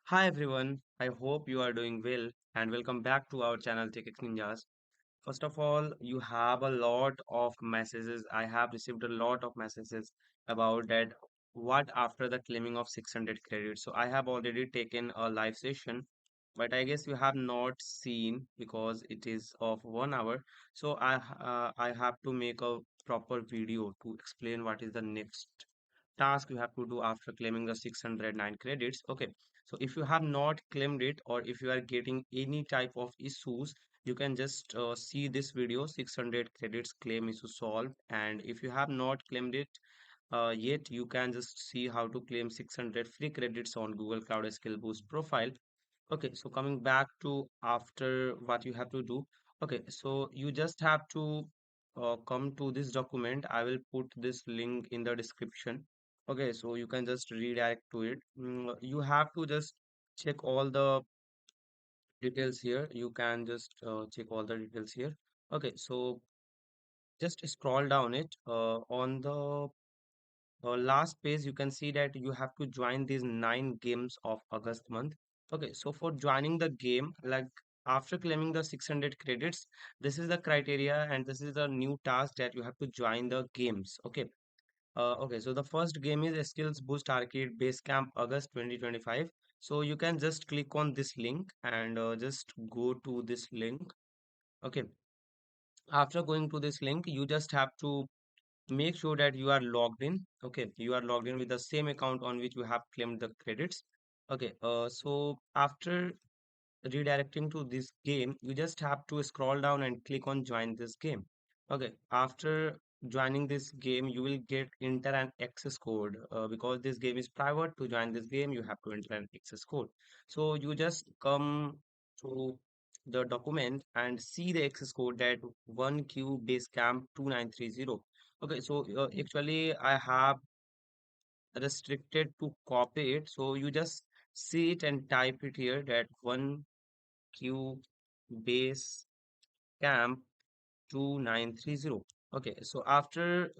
Hi everyone, I hope you are doing well and welcome back to our channel TechX Ninjas. First of all, you have a lot of messages. I have received a lot of messages about that what after the claiming of 600 credits. So I have already taken a live session, but I guess you have not seen because it is of 1 hour. So I have to make a proper video to explain what is the next task you have to do after claiming the 609 credits. Okay, so if you have not claimed it or if you are getting any type of issues, you can just see this video 600 credits claim issue solved. And if you have not claimed it yet, you can just see how to claim 600 free credits on Google Cloud Skill Boost profile. Okay, so coming back to after what you have to do. Okay, so you just have to come to this document. I will put this link in the description. Okay, so you can just redirect to it. You have to just check all the details here. You can just check all the details here. Okay, so just scroll down it. On the last page, you can see that you have to join these 9 games of August month. Okay, so for joining the game, like after claiming the 600 credits, this is the criteria and this is the new task that you have to join the games. Okay. Okay, so the first game is Skills Boost Arcade Basecamp August 2025. So you can just click on this link and just go to this link. Okay, after going to this link, you just have to make sure that you are logged in. Okay, you are logged in with the same account on which you have claimed the credits. Okay, so after redirecting to this game, you just have to scroll down and click on join this game. Okay, after joining this game, you will get enter an access code because this game is private. To join this game, you have to enter an access code. So you just come to the document and see the access code that 1Q Basecamp 2930. Okay, so actually I have restricted to copy it. So you just see it and type it here that 1Q base camp 2930. Okay, so after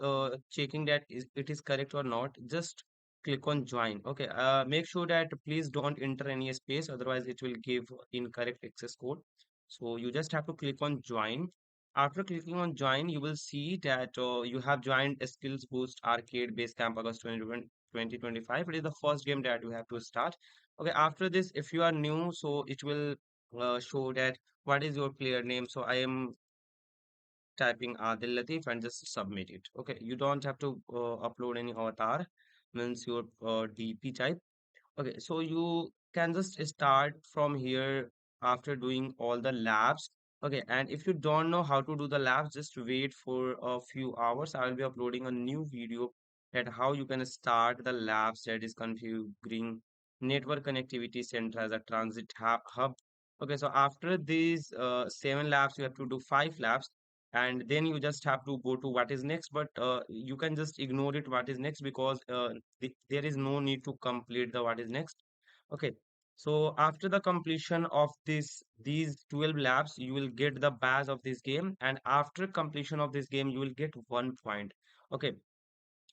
checking that it is correct or not, just click on join. Okay, make sure that please don't enter any space, otherwise it will give incorrect access code. So you just have to click on join. After clicking on join, you will see that you have joined Skills Boost Arcade Base Camp August 2025. It is the first game that you have to start. Okay, after this, if you are new, so it will show that what is your player name. So I am typing Adil Latif and just submit it. Okay, you don't have to upload any avatar, means your DP type. Okay, so you can just start from here after doing all the labs. Okay, and if you don't know how to do the labs, just wait for a few hours. I will be uploading a new video at how you can start the labs, that is configuring network connectivity center as a transit hub. Okay, so after these 7 labs, you have to do 5 labs, and then you just have to go to what is next. But you can just ignore it what is next because there is no need to complete the what is next. Okay, so after the completion of these 12 labs, you will get the badge of this game, and after completion of this game, you will get 1 point. Okay,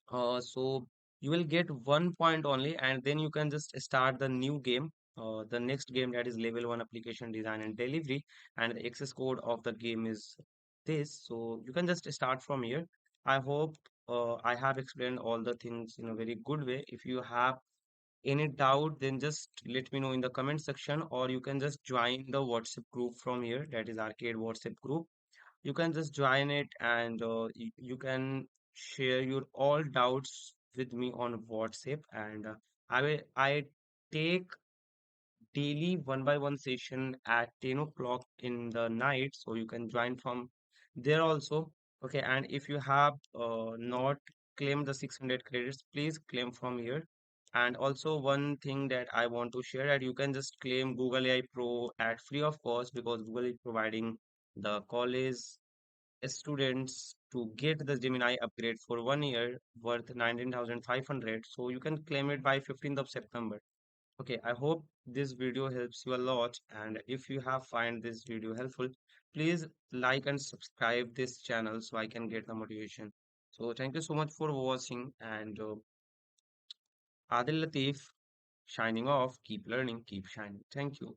so you will get 1 point only, and then you can just start the new game. The next game, that is level 1 application design and delivery, and the access code of the game is this. So you can just start from here. I hope I have explained all the things in a very good way. If you have any doubt, then just let me know in the comment section, or you can just join the WhatsApp group from here, that is Arcade WhatsApp group. You can just join it and you can share your all doubts with me on WhatsApp, and I take daily one by one session at 10 o'clock in the night, so you can join from there also. Okay, and if you have not claimed the 600 credits, please claim from here. And also one thing that I want to share, that you can just claim Google AI Pro at free of cost, because Google is providing the college students to get the Gemini upgrade for 1 year worth 19,500. So you can claim it by 15th of September. Okay, I hope this video helps you a lot. And if you have find this video helpful, please like and subscribe this channel so I can get the motivation. So thank you so much for watching, and Adil Latif Shining off. Keep learning, keep shining. Thank you.